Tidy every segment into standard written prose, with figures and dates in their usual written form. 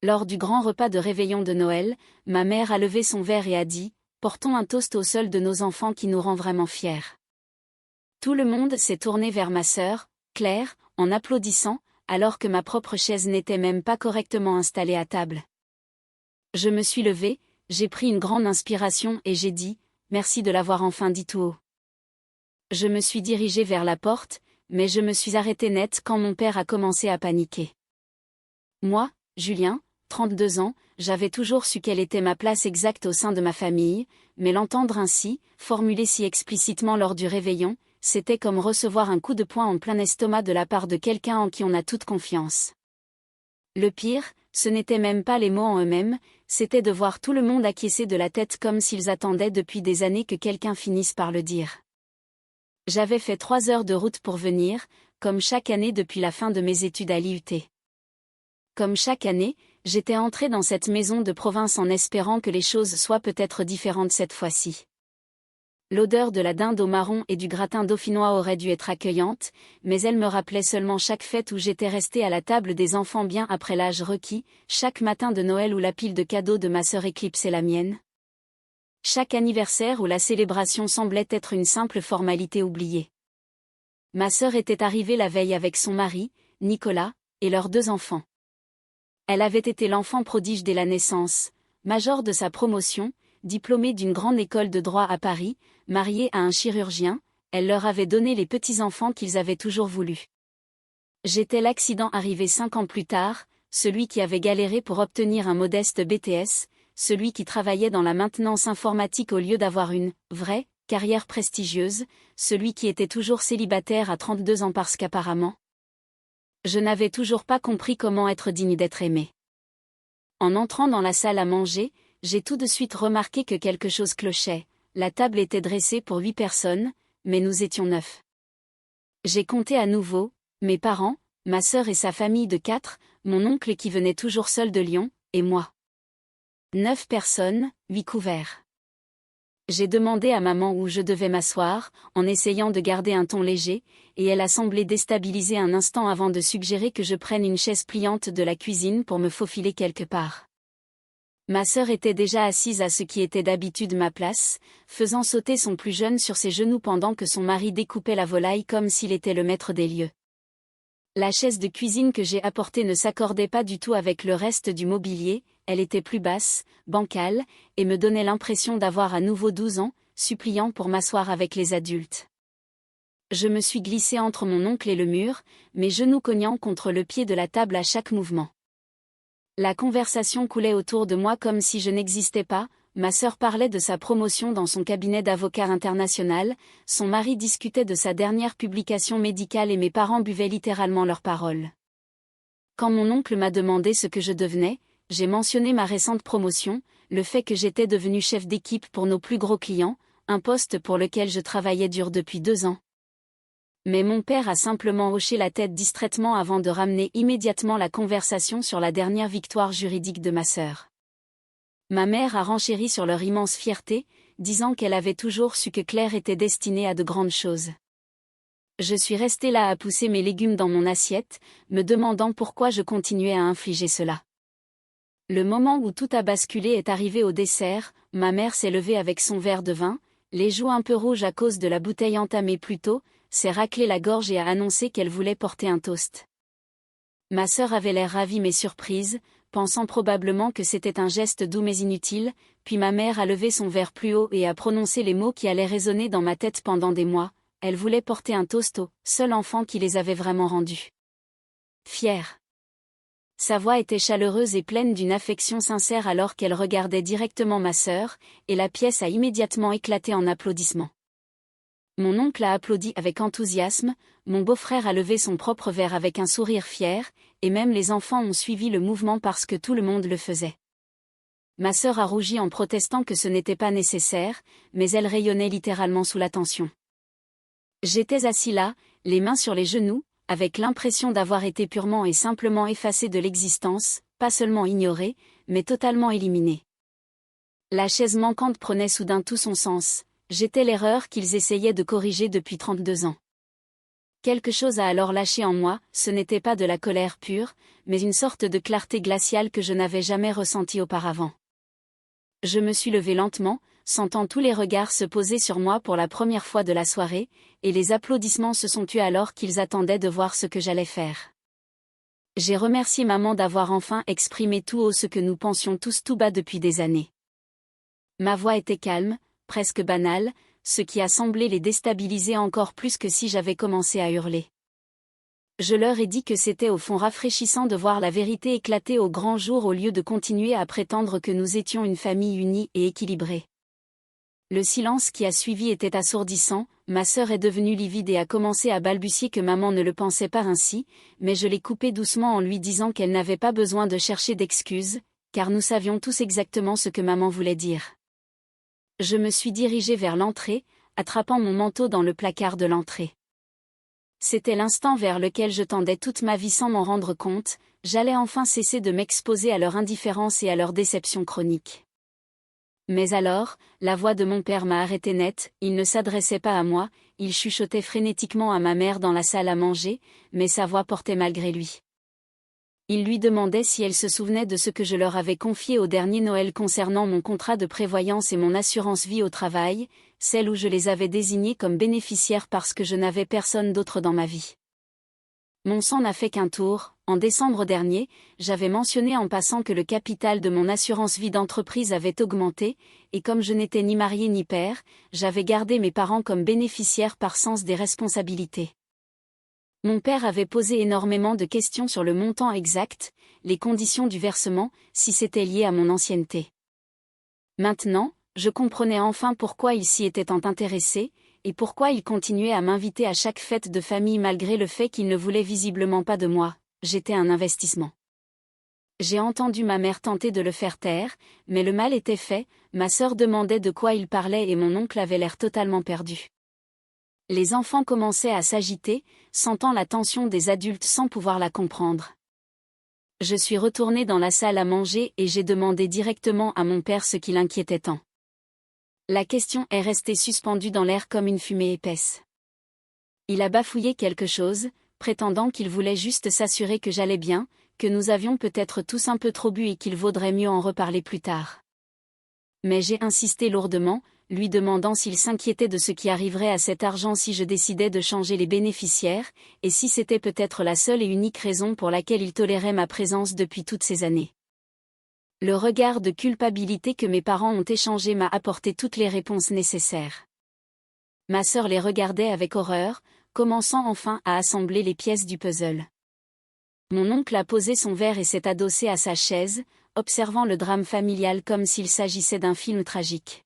Lors du grand repas de réveillon de Noël, ma mère a levé son verre et a dit « Portons un toast au seul de nos enfants qui nous rend vraiment fiers ». Tout le monde s'est tourné vers ma sœur, Claire, en applaudissant, alors que ma propre chaise n'était même pas correctement installée à table. Je me suis levée, j'ai pris une grande inspiration et j'ai dit « Merci de l'avoir enfin dit tout haut ». Je me suis dirigée vers la porte, mais je me suis arrêtée net quand mon père a commencé à paniquer. Moi, Julien, 32 ans, j'avais toujours su quelle était ma place exacte au sein de ma famille, mais l'entendre ainsi, formulé si explicitement lors du réveillon, c'était comme recevoir un coup de poing en plein estomac de la part de quelqu'un en qui on a toute confiance. Le pire, ce n'était même pas les mots en eux-mêmes, c'était de voir tout le monde acquiescer de la tête comme s'ils attendaient depuis des années que quelqu'un finisse par le dire. J'avais fait 3 heures de route pour venir, comme chaque année depuis la fin de mes études à l'IUT. Comme chaque année, j'étais entrée dans cette maison de province en espérant que les choses soient peut-être différentes cette fois-ci. L'odeur de la dinde au marron et du gratin dauphinois aurait dû être accueillante, mais elle me rappelait seulement chaque fête où j'étais restée à la table des enfants bien après l'âge requis, chaque matin de Noël où la pile de cadeaux de ma sœur éclipsait la mienne. Chaque anniversaire où la célébration semblait être une simple formalité oubliée. Ma sœur était arrivée la veille avec son mari, Nicolas, et leurs 2 enfants. Elle avait été l'enfant prodige dès la naissance, major de sa promotion, diplômée d'une grande école de droit à Paris, mariée à un chirurgien, elle leur avait donné les petits-enfants qu'ils avaient toujours voulu. J'étais l'accident arrivé 5 ans plus tard, celui qui avait galéré pour obtenir un modeste BTS, celui qui travaillait dans la maintenance informatique au lieu d'avoir une vraie carrière prestigieuse, celui qui était toujours célibataire à 32 ans parce qu'apparemment, je n'avais toujours pas compris comment être digne d'être aimé. En entrant dans la salle à manger, j'ai tout de suite remarqué que quelque chose clochait. La table était dressée pour 8 personnes, mais nous étions 9. J'ai compté à nouveau, mes parents, ma sœur et sa famille de 4, mon oncle qui venait toujours seul de Lyon, et moi. 9 personnes, 8 couverts. J'ai demandé à maman où je devais m'asseoir, en essayant de garder un ton léger, et elle a semblé déstabilisée un instant avant de suggérer que je prenne une chaise pliante de la cuisine pour me faufiler quelque part. Ma sœur était déjà assise à ce qui était d'habitude ma place, faisant sauter son plus jeune sur ses genoux pendant que son mari découpait la volaille comme s'il était le maître des lieux. La chaise de cuisine que j'ai apportée ne s'accordait pas du tout avec le reste du mobilier, elle était plus basse, bancale, et me donnait l'impression d'avoir à nouveau 12 ans, suppliant pour m'asseoir avec les adultes. Je me suis glissée entre mon oncle et le mur, mes genoux cognant contre le pied de la table à chaque mouvement. La conversation coulait autour de moi comme si je n'existais pas, ma sœur parlait de sa promotion dans son cabinet d'avocat international, son mari discutait de sa dernière publication médicale et mes parents buvaient littéralement leurs paroles. Quand mon oncle m'a demandé ce que je devenais, j'ai mentionné ma récente promotion, le fait que j'étais devenue chef d'équipe pour nos plus gros clients, un poste pour lequel je travaillais dur depuis 2 ans. Mais mon père a simplement hoché la tête distraitement avant de ramener immédiatement la conversation sur la dernière victoire juridique de ma sœur. Ma mère a renchéri sur leur immense fierté, disant qu'elle avait toujours su que Claire était destinée à de grandes choses. Je suis restée là à pousser mes légumes dans mon assiette, me demandant pourquoi je continuais à infliger cela. Le moment où tout a basculé est arrivé au dessert, ma mère s'est levée avec son verre de vin, les joues un peu rouges à cause de la bouteille entamée plus tôt, s'est raclé la gorge et a annoncé qu'elle voulait porter un toast. Ma sœur avait l'air ravie mais surprise, pensant probablement que c'était un geste doux mais inutile, puis ma mère a levé son verre plus haut et a prononcé les mots qui allaient résonner dans ma tête pendant des mois, elle voulait porter un toast au seul enfant qui les avait vraiment rendus fiers. Sa voix était chaleureuse et pleine d'une affection sincère alors qu'elle regardait directement ma sœur, et la pièce a immédiatement éclaté en applaudissements. Mon oncle a applaudi avec enthousiasme, mon beau-frère a levé son propre verre avec un sourire fier, et même les enfants ont suivi le mouvement parce que tout le monde le faisait. Ma sœur a rougi en protestant que ce n'était pas nécessaire, mais elle rayonnait littéralement sous la tension. J'étais assis là, les mains sur les genoux, avec l'impression d'avoir été purement et simplement effacé de l'existence, pas seulement ignoré, mais totalement éliminé. La chaise manquante prenait soudain tout son sens. J'étais l'erreur qu'ils essayaient de corriger depuis 32 ans. Quelque chose a alors lâché en moi, ce n'était pas de la colère pure, mais une sorte de clarté glaciale que je n'avais jamais ressentie auparavant. Je me suis levée lentement, sentant tous les regards se poser sur moi pour la première fois de la soirée, et les applaudissements se sont tus alors qu'ils attendaient de voir ce que j'allais faire. J'ai remercié maman d'avoir enfin exprimé tout haut ce que nous pensions tous tout bas depuis des années. Ma voix était calme, presque banale, ce qui a semblé les déstabiliser encore plus que si j'avais commencé à hurler. Je leur ai dit que c'était au fond rafraîchissant de voir la vérité éclater au grand jour au lieu de continuer à prétendre que nous étions une famille unie et équilibrée. Le silence qui a suivi était assourdissant, ma sœur est devenue livide et a commencé à balbutier que maman ne le pensait pas ainsi, mais je l'ai coupée doucement en lui disant qu'elle n'avait pas besoin de chercher d'excuses, car nous savions tous exactement ce que maman voulait dire. Je me suis dirigée vers l'entrée, attrapant mon manteau dans le placard de l'entrée. C'était l'instant vers lequel je tendais toute ma vie sans m'en rendre compte, j'allais enfin cesser de m'exposer à leur indifférence et à leur déception chronique. Mais alors, la voix de mon père m'a arrêté net, il ne s'adressait pas à moi, il chuchotait frénétiquement à ma mère dans la salle à manger, mais sa voix portait malgré lui. Il lui demandait si elle se souvenait de ce que je leur avais confié au dernier Noël concernant mon contrat de prévoyance et mon assurance vie au travail, celle où je les avais désignés comme bénéficiaires parce que je n'avais personne d'autre dans ma vie. Mon sang n'a fait qu'un tour. En décembre dernier, j'avais mentionné en passant que le capital de mon assurance vie d'entreprise avait augmenté, et comme je n'étais ni marié ni père, j'avais gardé mes parents comme bénéficiaires par sens des responsabilités. Mon père avait posé énormément de questions sur le montant exact, les conditions du versement, si c'était lié à mon ancienneté. Maintenant, je comprenais enfin pourquoi il s'y était tant intéressé, et pourquoi il continuait à m'inviter à chaque fête de famille malgré le fait qu'il ne voulait visiblement pas de moi, j'étais un investissement. J'ai entendu ma mère tenter de le faire taire, mais le mal était fait, ma sœur demandait de quoi il parlait et mon oncle avait l'air totalement perdu. Les enfants commençaient à s'agiter, sentant la tension des adultes sans pouvoir la comprendre. Je suis retournée dans la salle à manger et j'ai demandé directement à mon père ce qui l'inquiétait tant. La question est restée suspendue dans l'air comme une fumée épaisse. Il a bafouillé quelque chose, prétendant qu'il voulait juste s'assurer que j'allais bien, que nous avions peut-être tous un peu trop bu et qu'il vaudrait mieux en reparler plus tard. Mais j'ai insisté lourdement, lui demandant s'il s'inquiétait de ce qui arriverait à cet argent si je décidais de changer les bénéficiaires, et si c'était peut-être la seule et unique raison pour laquelle il tolérait ma présence depuis toutes ces années. Le regard de culpabilité que mes parents ont échangé m'a apporté toutes les réponses nécessaires. Ma sœur les regardait avec horreur, commençant enfin à assembler les pièces du puzzle. Mon oncle a posé son verre et s'est adossé à sa chaise, observant le drame familial comme s'il s'agissait d'un film tragique.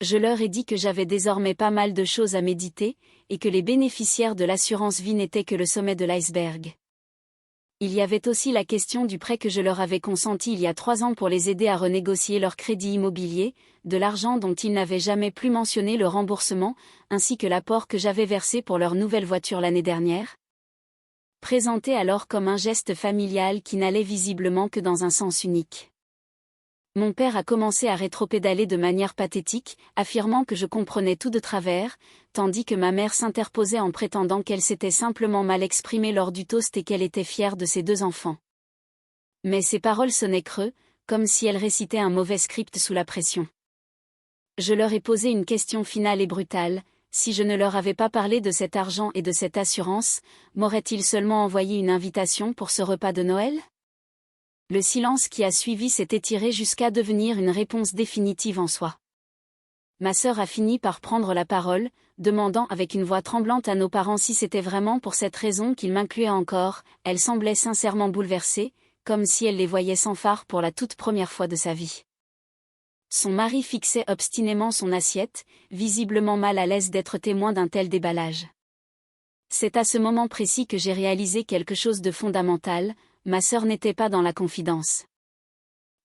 Je leur ai dit que j'avais désormais pas mal de choses à méditer, et que les bénéficiaires de l'assurance vie n'étaient que le sommet de l'iceberg. Il y avait aussi la question du prêt que je leur avais consenti il y a 3 ans pour les aider à renégocier leur crédit immobilier, de l'argent dont ils n'avaient jamais plus mentionné le remboursement, ainsi que l'apport que j'avais versé pour leur nouvelle voiture l'année dernière. Présenté alors comme un geste familial qui n'allait visiblement que dans un sens unique. Mon père a commencé à rétropédaler de manière pathétique, affirmant que je comprenais tout de travers, tandis que ma mère s'interposait en prétendant qu'elle s'était simplement mal exprimée lors du toast et qu'elle était fière de ses 2 enfants. Mais ses paroles sonnaient creux, comme si elle récitait un mauvais script sous la pression. Je leur ai posé une question finale et brutale: si je ne leur avais pas parlé de cet argent et de cette assurance, m'auraient-ils seulement envoyé une invitation pour ce repas de Noël ? Le silence qui a suivi s'est étiré jusqu'à devenir une réponse définitive en soi. Ma sœur a fini par prendre la parole, demandant avec une voix tremblante à nos parents si c'était vraiment pour cette raison qu'ils m'incluaient encore. Elle semblait sincèrement bouleversée, comme si elle les voyait sans phare pour la toute première fois de sa vie. Son mari fixait obstinément son assiette, visiblement mal à l'aise d'être témoin d'un tel déballage. C'est à ce moment précis que j'ai réalisé quelque chose de fondamental: ma sœur n'était pas dans la confidence.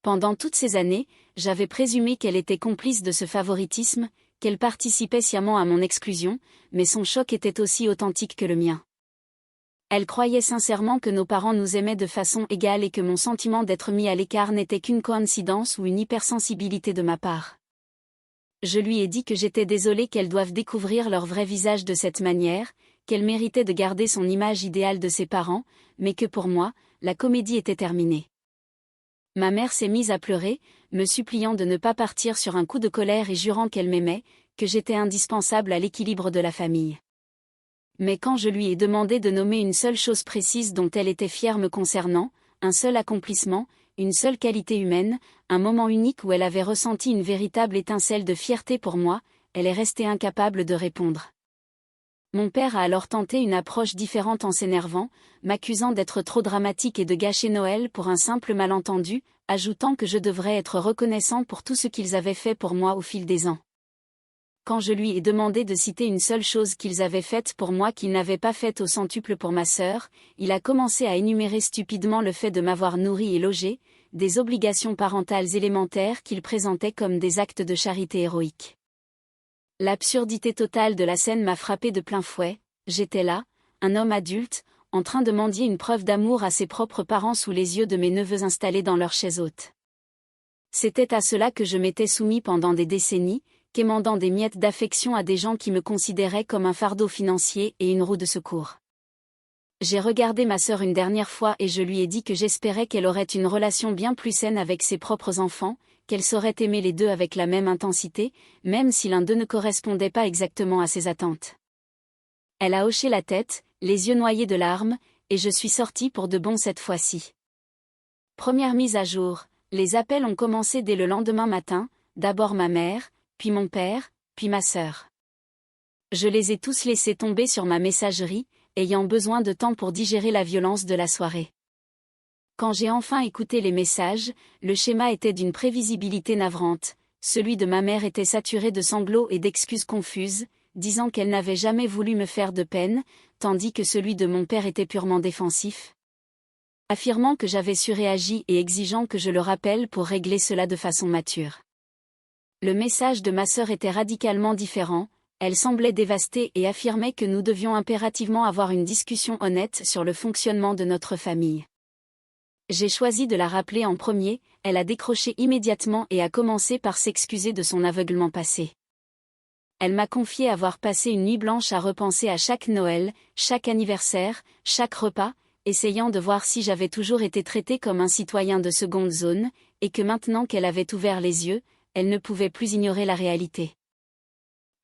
Pendant toutes ces années, j'avais présumé qu'elle était complice de ce favoritisme, qu'elle participait sciemment à mon exclusion, mais son choc était aussi authentique que le mien. Elle croyait sincèrement que nos parents nous aimaient de façon égale et que mon sentiment d'être mis à l'écart n'était qu'une coïncidence ou une hypersensibilité de ma part. Je lui ai dit que j'étais désolée qu'elles doivent découvrir leur vrai visage de cette manière, qu'elle méritait de garder son image idéale de ses parents, mais que pour moi, la comédie était terminée. Ma mère s'est mise à pleurer, me suppliant de ne pas partir sur un coup de colère et jurant qu'elle m'aimait, que j'étais indispensable à l'équilibre de la famille. Mais quand je lui ai demandé de nommer une seule chose précise dont elle était fière me concernant, un seul accomplissement, une seule qualité humaine, un moment unique où elle avait ressenti une véritable étincelle de fierté pour moi, elle est restée incapable de répondre. Mon père a alors tenté une approche différente en s'énervant, m'accusant d'être trop dramatique et de gâcher Noël pour un simple malentendu, ajoutant que je devrais être reconnaissant pour tout ce qu'ils avaient fait pour moi au fil des ans. Quand je lui ai demandé de citer une seule chose qu'ils avaient faite pour moi qu'ils n'avaient pas faite au centuple pour ma sœur, il a commencé à énumérer stupidement le fait de m'avoir nourri et logé, des obligations parentales élémentaires qu'il présentait comme des actes de charité héroïques. L'absurdité totale de la scène m'a frappé de plein fouet. J'étais là, un homme adulte, en train de mendier une preuve d'amour à ses propres parents sous les yeux de mes neveux installés dans leur chaise haute. C'était à cela que je m'étais soumis pendant des décennies, quémandant des miettes d'affection à des gens qui me considéraient comme un fardeau financier et une roue de secours. J'ai regardé ma sœur une dernière fois et je lui ai dit que j'espérais qu'elle aurait une relation bien plus saine avec ses propres enfants, qu'elle saurait aimer les deux avec la même intensité, même si l'un d'eux ne correspondait pas exactement à ses attentes. Elle a hoché la tête, les yeux noyés de larmes, et je suis sortie pour de bon cette fois-ci. Première mise à jour, les appels ont commencé dès le lendemain matin, d'abord ma mère, puis mon père, puis ma sœur. Je les ai tous laissés tomber sur ma messagerie, ayant besoin de temps pour digérer la violence de la soirée. Quand j'ai enfin écouté les messages, le schéma était d'une prévisibilité navrante. Celui de ma mère était saturé de sanglots et d'excuses confuses, disant qu'elle n'avait jamais voulu me faire de peine, tandis que celui de mon père était purement défensif, affirmant que j'avais surréagi et exigeant que je le rappelle pour régler cela de façon mature. Le message de ma sœur était radicalement différent, elle semblait dévastée et affirmait que nous devions impérativement avoir une discussion honnête sur le fonctionnement de notre famille. J'ai choisi de la rappeler en premier, elle a décroché immédiatement et a commencé par s'excuser de son aveuglement passé. Elle m'a confié avoir passé une nuit blanche à repenser à chaque Noël, chaque anniversaire, chaque repas, essayant de voir si j'avais toujours été traitée comme un citoyen de seconde zone, et que maintenant qu'elle avait ouvert les yeux, elle ne pouvait plus ignorer la réalité.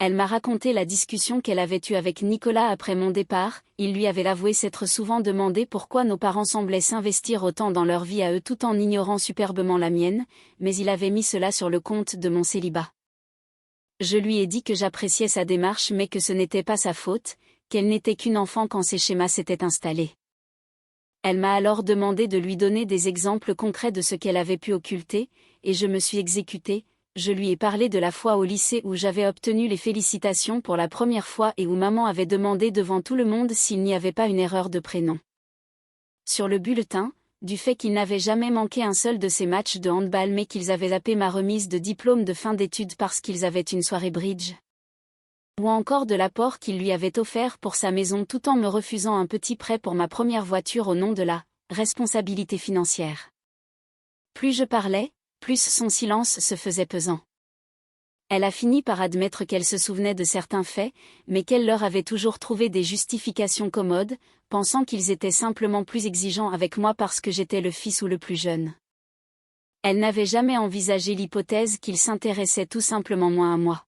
Elle m'a raconté la discussion qu'elle avait eue avec Nicolas après mon départ, il lui avait avoué s'être souvent demandé pourquoi nos parents semblaient s'investir autant dans leur vie à eux tout en ignorant superbement la mienne, mais il avait mis cela sur le compte de mon célibat. Je lui ai dit que j'appréciais sa démarche mais que ce n'était pas sa faute, qu'elle n'était qu'une enfant quand ces schémas s'étaient installés. Elle m'a alors demandé de lui donner des exemples concrets de ce qu'elle avait pu occulter, et je me suis exécutée. Je lui ai parlé de la fois au lycée où j'avais obtenu les félicitations pour la première fois et où maman avait demandé devant tout le monde s'il n'y avait pas une erreur de prénom sur le bulletin, du fait qu'ils n'avaient jamais manqué un seul de ces matchs de handball mais qu'ils avaient zappé ma remise de diplôme de fin d'études parce qu'ils avaient une soirée bridge. Ou encore de l'apport qu'il lui avait offert pour sa maison tout en me refusant un petit prêt pour ma première voiture au nom de la responsabilité financière. Plus je parlais, plus son silence se faisait pesant. Elle a fini par admettre qu'elle se souvenait de certains faits, mais qu'elle leur avait toujours trouvé des justifications commodes, pensant qu'ils étaient simplement plus exigeants avec moi parce que j'étais le fils ou le plus jeune. Elle n'avait jamais envisagé l'hypothèse qu'ils s'intéressaient tout simplement moins à moi.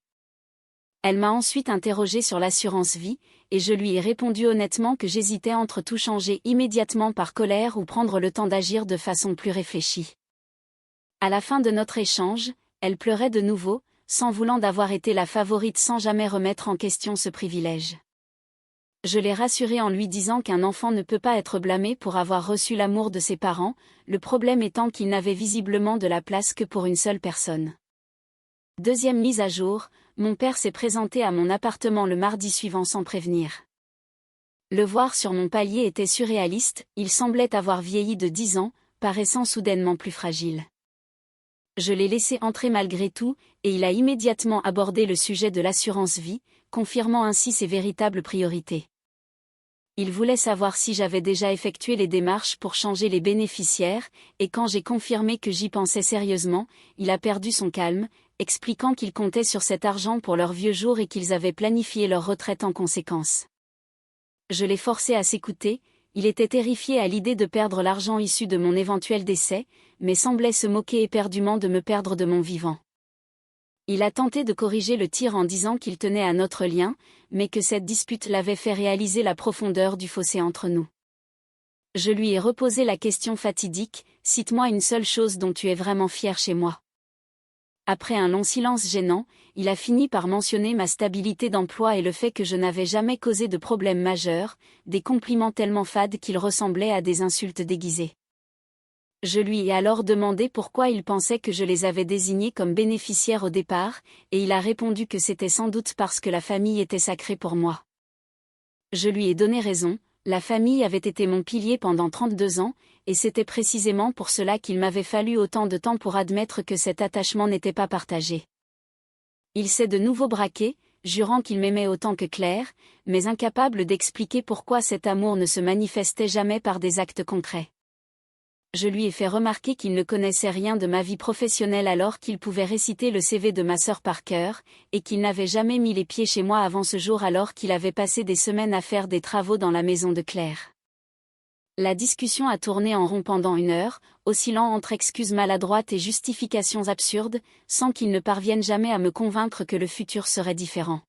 Elle m'a ensuite interrogé sur l'assurance vie, et je lui ai répondu honnêtement que j'hésitais entre tout changer immédiatement par colère ou prendre le temps d'agir de façon plus réfléchie. À la fin de notre échange, elle pleurait de nouveau, s'en voulant d'avoir été la favorite sans jamais remettre en question ce privilège. Je l'ai rassurée en lui disant qu'un enfant ne peut pas être blâmé pour avoir reçu l'amour de ses parents, le problème étant qu'il n'avait visiblement de la place que pour une seule personne. Deuxième mise à jour, mon père s'est présenté à mon appartement le mardi suivant sans prévenir. Le voir sur mon palier était surréaliste, il semblait avoir vieilli de 10 ans, paraissant soudainement plus fragile. Je l'ai laissé entrer malgré tout, et il a immédiatement abordé le sujet de l'assurance vie, confirmant ainsi ses véritables priorités. Il voulait savoir si j'avais déjà effectué les démarches pour changer les bénéficiaires, et quand j'ai confirmé que j'y pensais sérieusement, il a perdu son calme, expliquant qu'il comptait sur cet argent pour leurs vieux jours et qu'ils avaient planifié leur retraite en conséquence. Je l'ai forcé à s'écouter, il était terrifié à l'idée de perdre l'argent issu de mon éventuel décès, mais semblait se moquer éperdument de me perdre de mon vivant. Il a tenté de corriger le tir en disant qu'il tenait à notre lien, mais que cette dispute l'avait fait réaliser la profondeur du fossé entre nous. Je lui ai reposé la question fatidique, « Cite-moi une seule chose dont tu es vraiment fier chez moi. » Après un long silence gênant, il a fini par mentionner ma stabilité d'emploi et le fait que je n'avais jamais causé de problème majeur, des compliments tellement fades qu'ils ressemblaient à des insultes déguisées. Je lui ai alors demandé pourquoi il pensait que je les avais désignés comme bénéficiaires au départ, et il a répondu que c'était sans doute parce que la famille était sacrée pour moi. Je lui ai donné raison, la famille avait été mon pilier pendant 32 ans, et c'était précisément pour cela qu'il m'avait fallu autant de temps pour admettre que cet attachement n'était pas partagé. Il s'est de nouveau braqué, jurant qu'il m'aimait autant que Claire, mais incapable d'expliquer pourquoi cet amour ne se manifestait jamais par des actes concrets. Je lui ai fait remarquer qu'il ne connaissait rien de ma vie professionnelle alors qu'il pouvait réciter le CV de ma sœur par cœur, et qu'il n'avait jamais mis les pieds chez moi avant ce jour alors qu'il avait passé des semaines à faire des travaux dans la maison de Claire. La discussion a tourné en rond pendant 1 heure, oscillant entre excuses maladroites et justifications absurdes, sans qu'il ne parvienne jamais à me convaincre que le futur serait différent.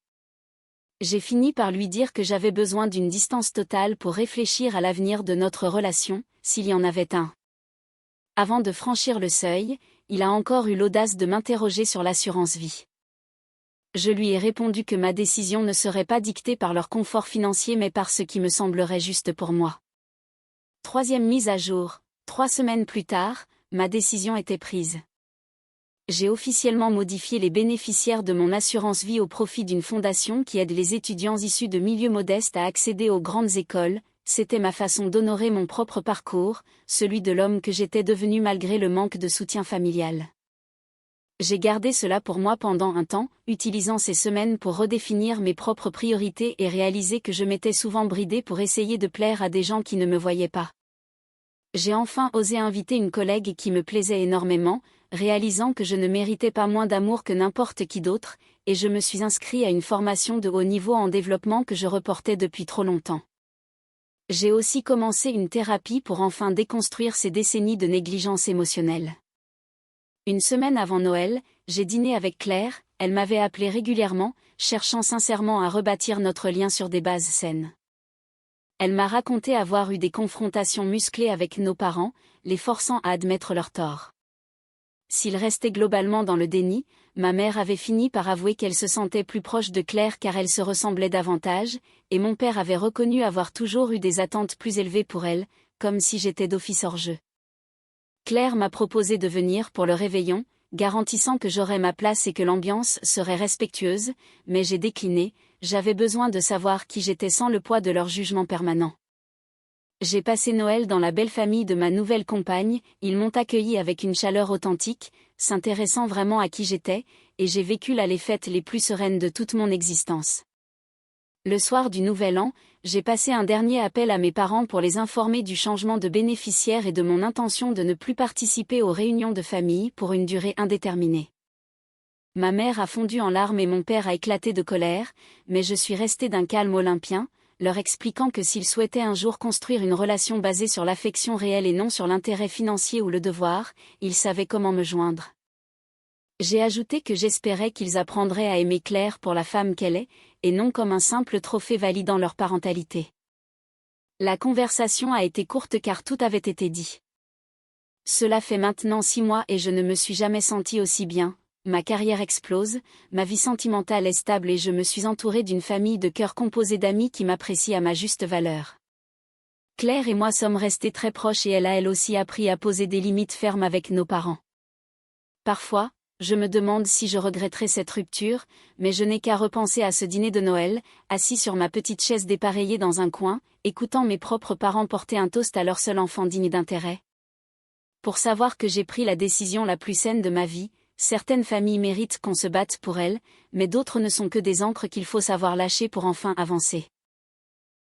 J'ai fini par lui dire que j'avais besoin d'une distance totale pour réfléchir à l'avenir de notre relation, s'il y en avait un. Avant de franchir le seuil, il a encore eu l'audace de m'interroger sur l'assurance vie. Je lui ai répondu que ma décision ne serait pas dictée par leur confort financier mais par ce qui me semblerait juste pour moi. 3e mise à jour, 3 semaines plus tard, ma décision était prise. J'ai officiellement modifié les bénéficiaires de mon assurance vie au profit d'une fondation qui aide les étudiants issus de milieux modestes à accéder aux grandes écoles. C'était ma façon d'honorer mon propre parcours, celui de l'homme que j'étais devenu malgré le manque de soutien familial. J'ai gardé cela pour moi pendant un temps, utilisant ces semaines pour redéfinir mes propres priorités et réaliser que je m'étais souvent bridé pour essayer de plaire à des gens qui ne me voyaient pas. J'ai enfin osé inviter une collègue qui me plaisait énormément, réalisant que je ne méritais pas moins d'amour que n'importe qui d'autre, et je me suis inscrit à une formation de haut niveau en développement que je reportais depuis trop longtemps. J'ai aussi commencé une thérapie pour enfin déconstruire ces décennies de négligence émotionnelle. 1 semaine avant Noël, j'ai dîné avec Claire, elle m'avait appelé régulièrement, cherchant sincèrement à rebâtir notre lien sur des bases saines. Elle m'a raconté avoir eu des confrontations musclées avec nos parents, les forçant à admettre leurs torts. S'il restait globalement dans le déni, ma mère avait fini par avouer qu'elle se sentait plus proche de Claire car elle se ressemblait davantage, et mon père avait reconnu avoir toujours eu des attentes plus élevées pour elle, comme si j'étais d'office hors jeu. Claire m'a proposé de venir pour le réveillon, garantissant que j'aurais ma place et que l'ambiance serait respectueuse, mais j'ai décliné, j'avais besoin de savoir qui j'étais sans le poids de leur jugement permanent. J'ai passé Noël dans la belle famille de ma nouvelle compagne, ils m'ont accueilli avec une chaleur authentique, s'intéressant vraiment à qui j'étais, et j'ai vécu là les fêtes les plus sereines de toute mon existence. Le soir du Nouvel An, j'ai passé un dernier appel à mes parents pour les informer du changement de bénéficiaire et de mon intention de ne plus participer aux réunions de famille pour une durée indéterminée. Ma mère a fondu en larmes et mon père a éclaté de colère, mais je suis restée d'un calme olympien, leur expliquant que s'ils souhaitaient un jour construire une relation basée sur l'affection réelle et non sur l'intérêt financier ou le devoir, ils savaient comment me joindre. J'ai ajouté que j'espérais qu'ils apprendraient à aimer Claire pour la femme qu'elle est, et non comme un simple trophée validant leur parentalité. La conversation a été courte car tout avait été dit. Cela fait maintenant 6 mois et je ne me suis jamais sentie aussi bien. Ma carrière explose, ma vie sentimentale est stable et je me suis entourée d'une famille de cœur composée d'amis qui m'apprécient à ma juste valeur. Claire et moi sommes restés très proches et elle a elle aussi appris à poser des limites fermes avec nos parents. Parfois, je me demande si je regretterai cette rupture, mais je n'ai qu'à repenser à ce dîner de Noël, assis sur ma petite chaise dépareillée dans un coin, écoutant mes propres parents porter un toast à leur seul enfant digne d'intérêt. Pour savoir que j'ai pris la décision la plus saine de ma vie, certaines familles méritent qu'on se batte pour elles, mais d'autres ne sont que des ancres qu'il faut savoir lâcher pour enfin avancer.